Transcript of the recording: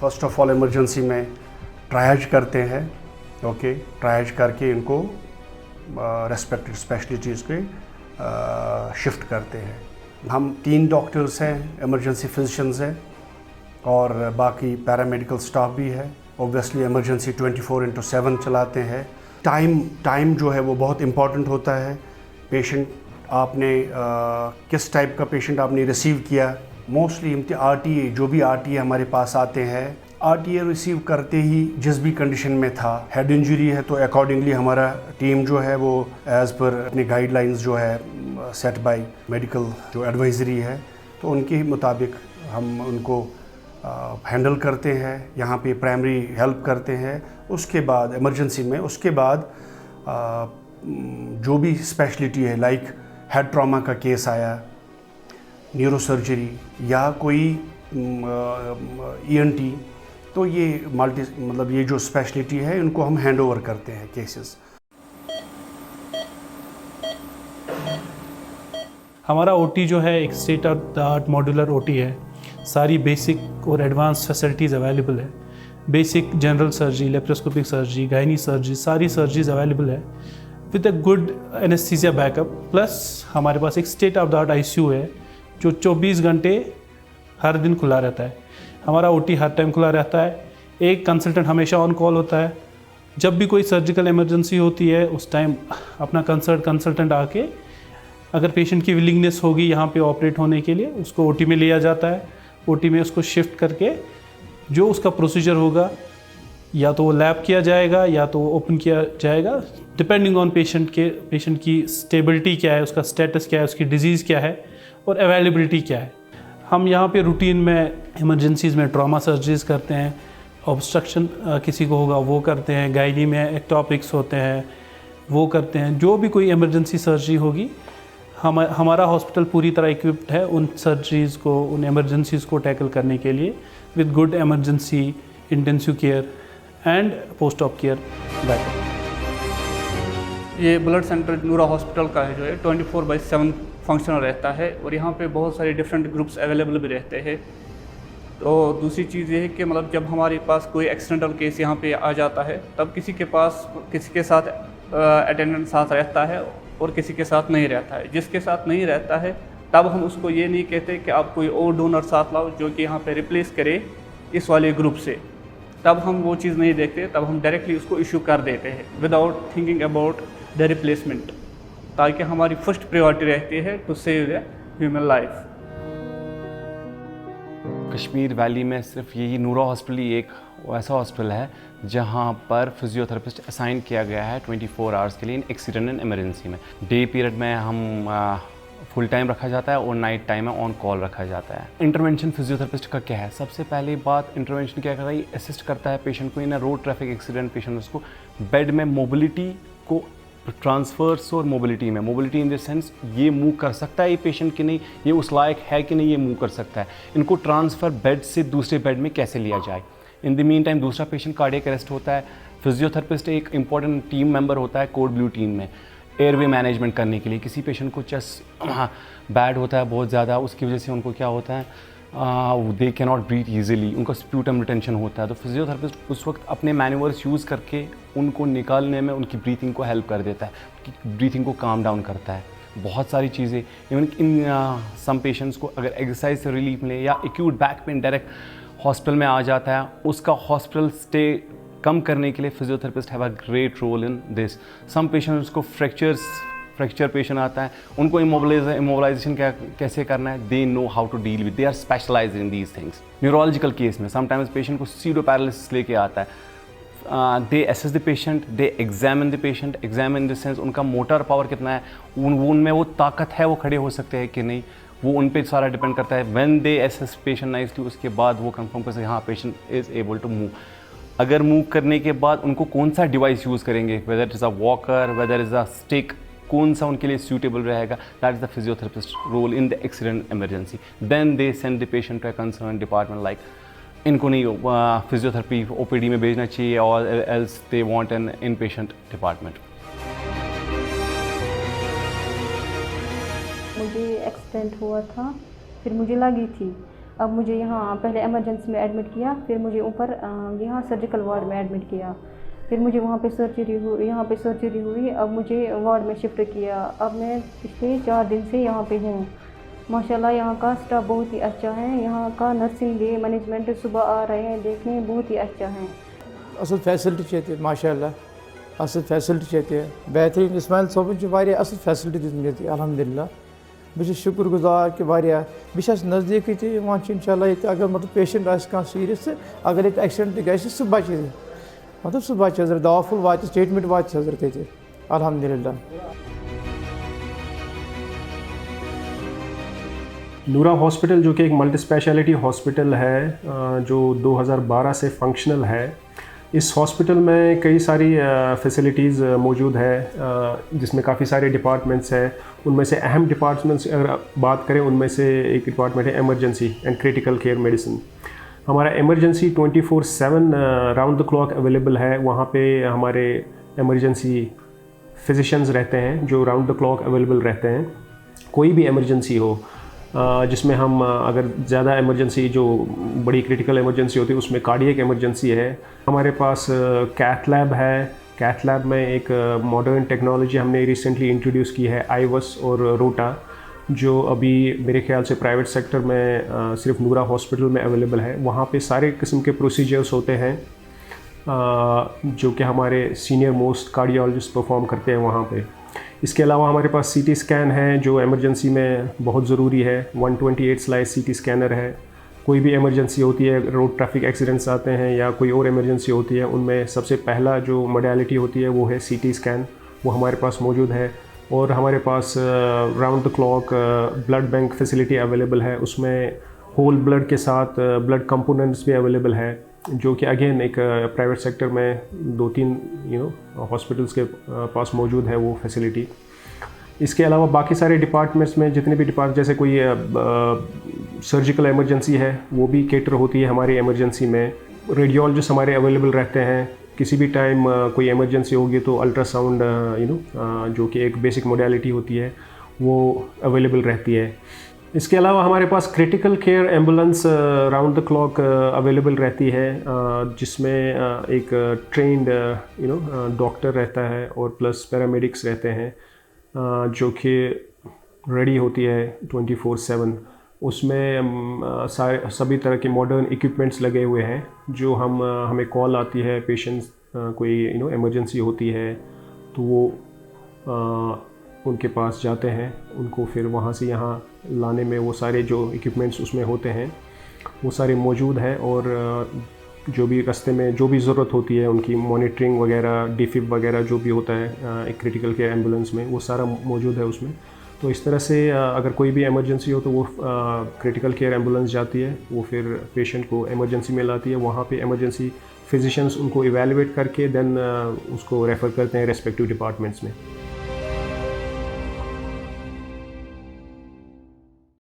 First of all emergency में triage करते हैं, ओके। ट्रायज करके इनको रेस्पेक्टेड स्पेशलिटीज़ के शिफ्ट करते हैं। हम 3 डॉक्टर्स हैं, इमरजेंसी फिजिशियंस हैं और बाकी पैरामेडिकल स्टाफ भी है। ऑब्वियसली इमरजेंसी 24/7 चलाते हैं। टाइम जो है वो बहुत इम्पॉर्टेंट होता है। पेशेंट आपने किस टाइप का पेशेंट आपने रिसीव किया। मोस्टली RTA, जो भी RTA हमारे पास आते हैं, RTA रिसीव करते ही जिस भी कंडीशन में था, हेड इंजरी है तो अकॉर्डिंगली हमारा टीम जो है वो एज़ पर अपने गाइडलाइंस जो है सेट बाय मेडिकल जो एडवाइजरी है, तो उनके मुताबिक हम उनको हैंडल करते हैं। यहाँ पे प्राइमरी हेल्प करते हैं। उसके बाद इमरजेंसी में उसके बाद जो भी स्पेशलिटी है, लाइक हेड ट्रॉमा का केस आया, न्यूरोसर्जरी या कोई ENT, तो ये मतलब ये जो स्पेशलिटी है इनको हम हैंड ओवर करते हैं केसेस। हमारा OT जो है एक state of the art modular OT है। सारी बेसिक और एडवांस फैसिलिटीज़ अवेलेबल है। Basic general surgery, laparoscopic surgery, gynae surgery, सारी सर्जरीज अवेलेबल है with a good anaesthesia backup. Plus हमारे पास एक state of the art ICU है जो 24 घंटे हर दिन खुला रहता है। हमारा OT हर टाइम खुला रहता है। एक कंसल्टेंट हमेशा ऑन कॉल होता है। जब भी कोई सर्जिकल इमरजेंसी होती है उस टाइम अपना कंसल्टेंट आके, अगर पेशेंट की विलिंगनेस होगी यहाँ पे ऑपरेट होने के लिए, उसको OT में लिया जाता है। OT में उसको शिफ्ट करके जो उसका प्रोसीजर होगा, या तो वो लैब किया जाएगा या तो ओपन किया जाएगा, डिपेंडिंग ऑन पेशेंट की स्टेबिलिटी क्या है, उसका स्टेटस क्या है, उसकी डिजीज़ क्या है और अवेलेबिलिटी क्या है। हम यहाँ पे रूटीन में इमरजेंसीज़ में ट्रॉमा सर्जरीज करते हैं, ऑब्स्ट्रक्शन किसी को होगा वो करते हैं, गायनी में एक्टॉपिक्स होते हैं वो करते हैं। जो भी कोई इमरजेंसी सर्जरी होगी, हमारा हॉस्पिटल पूरी तरह इक्विप्ड है उन सर्जरीज़ को, उन इमरजेंसीज़ को टैकल करने के लिए with good emergency intensive care and post op care backup. ये ब्लड सेंटर नूरा हॉस्पिटल का है जो है 24/7 फंक्शनल रहता है और यहाँ पे बहुत सारे डिफरेंट ग्रुप्स अवेलेबल भी रहते हैं। तो दूसरी चीज़ ये है कि मतलब जब हमारे पास कोई एक्सीडेंटल केस यहाँ पे आ जाता है, तब किसी के साथ अटेंडेंट साथ रहता है और किसी के साथ नहीं रहता है। जिसके साथ नहीं रहता है तब हम उसको ये नहीं कहते कि आप कोई और डोनर साथ लाओ जो कि यहाँ पे रिप्लेस करे इस वाले ग्रुप से। तब हम वो चीज़ नहीं देखते, तब हम डायरेक्टली उसको इशू कर देते हैं without thinking about the replacement, ताकि हमारी फर्स्ट प्रायोरिटी रहती है to save the human life. Kashmir valley में सिर्फ यही नूरा हॉस्पिटल ही एक ऐसा हॉस्पिटल है जहाँ पर फिजियोथेरेपिस्ट असाइन किया गया है 24 आवर्स के लिए इन एक्सीडेंट एंड इमरजेंसी में। डे पीरियड में हम फुल टाइम रखा जाता है और नाइट टाइम में ऑन कॉल रखा जाता है। इंटरवेंशन फिजियोथेरेपिस्ट का क्या है? सबसे पहली बात, इंटरवेंशन क्या करता है? असिस्ट करता है पेशेंट को इन रोड ट्रैफिक एक्सीडेंट। पेशेंट उसको बेड में मोबिलिटी को ट्रांसफर्स और मोबिलिटी इन द सेंस ये मूव कर सकता है ये पेशेंट कि नहीं, ये उस लायक है कि नहीं, ये मूव कर सकता है। इनको ट्रांसफ़र बेड से दूसरे बेड में कैसे लिया जाए। इन द मीन टाइम दूसरा पेशेंट कार्डियक अरेस्ट होता है। फिजियोथेरेपिस्ट एक इंपॉर्टेंट टीम मेंबर होता है कोड ब्लू टीम में एयरवे मैनेजमेंट करने के लिए। किसी पेशेंट को चेस्ट बैड होता है बहुत ज़्यादा, उसकी वजह से उनको क्या होता है, they can not breathe easily, उनका स्प्यूटम रिटेंशन होता है। तो फिजियोथेरेपिस्ट उस वक्त अपने मैन्यूवर्स यूज़ करके उनको निकालने में उनकी ब्रीथिंग को हेल्प कर देता है, उनकी ब्रीथिंग को काम डाउन करता है। बहुत सारी चीज़ें, इवन इन सम पेशेंट्स को अगर एक्सरसाइज से रिलीफ मिले या acute back pain direct hospital में आ जाता है, उसका हॉस्पिटल स्टे कम करने के लिए physiotherapist have a great role in this. Some patients को फ्रैक्चर पेशेंट आता है, उनको इमोबलाइजेशन कैसे करना है, they know how to deal with, they are specialised in these things. Neurological case में समटाइम्स पेशेंट को सीडो पैरालिसिस लेके आता है, they assess the patient, they examine the patient, examine the sense उनका मोटर पावर कितना है, उनमें वो ताकत है, वो खड़े हो सकते हैं कि नहीं, वो उन पे सारा डिपेंड करता है। When they assess patient nicely, उसके बाद वो कंफर्म कर सकते हैं हाँ patient is able to move. अगर मूव करने के बाद उनको कौन सा डिवाइस यूज़ करेंगे, whether is a walker, whether is a stick, कौन सा उनके लिए सूटेबल रहेगा, that is the physiotherapist role in the accident emergency. Then they send the patient to a concern department, like इनको नहीं फिजियोथेरेपी OPD में भेजना चाहिए और else they want an in patient department. मुझे एक्सीडेंट हुआ था, फिर मुझे लगी थी अब मुझे यहाँ पहले इमरजेंसी में एडमिट किया, फिर मुझे ऊपर यहाँ सर्जिकल वार्ड में एडमिट किया, फिर मुझे वहाँ पे सर्जरी हुई। अब मुझे वार्ड में शिफ्ट किया। अब मैं पिछले 4 दिन से यहाँ पे हूँ। माशाल्लाह यहाँ का स्टाफ बहुत ही अच्छा है, यहाँ का नर्सिंग डे मैनेजमेंट सुबह आ रहे हैं देखने, बहुत ही अच्छा है। असल फैसिलिटी माशाल्लाह असल फैसिलिटी बेहतरीन इस्माइल सोबन वारिया असल फैसिलिटी दित्मत अल्हम्दुलिल्लाह। बस शुक्रगुजार कि वारिया बस नज़दीक इंशाल्लाह अगर मतलब पेशेंट आह सीरियस अगर ये एक्सीडेंट गए सह बचे मतलब सह बचे हजरत दवा फुल वा स्टेटमेंट वा हजरत ये अल्हम्दुलिल्लाह। नूरा हॉस्पिटल जो कि एक मल्टी स्पेशलिटी हॉस्पिटल है जो 2012 से फंक्शनल है। इस हॉस्पिटल में कई सारी फैसिलिटीज़ मौजूद है जिसमें काफ़ी सारे डिपार्टमेंट्स हैं। उनमें से अहम डिपार्टमेंट्स अगर बात करें उनमें से एक डिपार्टमेंट है emergency and critical care medicine. हमारा emergency 24/7 round the clock available है। वहाँ पे हमारे इमरजेंसी फिजिशियंस रहते हैं जो राउंड द क्लॉक अवेलेबल रहते हैं। कोई भी इमरजेंसी हो जिसमें हम अगर ज़्यादा इमरजेंसी जो बड़ी क्रिटिकल इमरजेंसी होती है उसमें कार्डियक इमरजेंसी है। हमारे पास कैथ लैब है। कैथ लैब में एक मॉडर्न टेक्नोलॉजी हमने रिसेंटली इंट्रोड्यूस की है, आईवस और रोटा, जो अभी मेरे ख्याल से प्राइवेट सेक्टर में सिर्फ नूरा हॉस्पिटल में अवेलेबल है। वहाँ पे सारे किस्म के प्रोसीजर्स होते हैं जो कि हमारे सीनियर मोस्ट कार्डियोलॉजिस्ट परफॉर्म करते हैं वहाँ पे। इसके अलावा हमारे पास सीटी स्कैन है जो इमरजेंसी में बहुत ज़रूरी है। 128 स्लाइस सीटी स्कैनर है। कोई भी इमरजेंसी होती है, रोड ट्रैफिक एक्सीडेंट्स आते हैं या कोई और इमरजेंसी होती है, उनमें सबसे पहला जो मोडालिटी होती है वो है सीटी स्कैन, वो हमारे पास मौजूद है। और हमारे पास round the clock blood bank facility available है। उसमें होल ब्लड के साथ ब्लड कंपोनेंट्स भी अवेलेबल है जो कि अगेन एक प्राइवेट सेक्टर में 2-3 हॉस्पिटल्स के पास मौजूद है वो फैसिलिटी। इसके अलावा बाकी सारे डिपार्टमेंट्स में जितने भी डिपार्टमेंट जैसे कोई सर्जिकल इमरजेंसी है वो भी केटर होती है हमारी इमरजेंसी में। रेडियोलॉजिस्ट हमारे अवेलेबल रहते हैं। किसी भी टाइम कोई इमरजेंसी होगी तो अल्ट्रासाउंड जो कि एक बेसिक मोडालिटी होती है वो अवेलेबल रहती है। इसके अलावा हमारे पास critical care ambulance round the clock available रहती है जिसमें एक ट्रेंड डॉक्टर रहता है और प्लस पैरामेडिक्स रहते हैं जो कि रेडी होती है 24/7। उसमें सभी तरह के मॉडर्न इक्विपमेंट्स लगे हुए हैं जो हमें कॉल आती है, पेशेंट्स कोई इमरजेंसी होती है तो वो उनके पास जाते हैं। उनको फिर वहाँ से यहाँ लाने में वो सारे जो इक्विपमेंट्स उसमें होते हैं वो सारे मौजूद हैं। और जो भी रास्ते में जो भी ज़रूरत होती है उनकी मॉनिटरिंग वगैरह, डिफिब वगैरह जो भी होता है एक क्रिटिकल केयर एम्बुलेंस में, वो सारा मौजूद है उसमें। तो इस तरह से अगर कोई भी इमरजेंसी हो तो वो क्रिटिकल केयर एम्बुलेंस जाती है, वो फिर पेशेंट को इमरजेंसी में लाती है। वहाँ पे इमरजेंसी फिजिशियंस उनको इवैल्यूएट करके देन उसको रेफ़र करते हैं रेस्पेक्टिव डिपार्टमेंट्स में।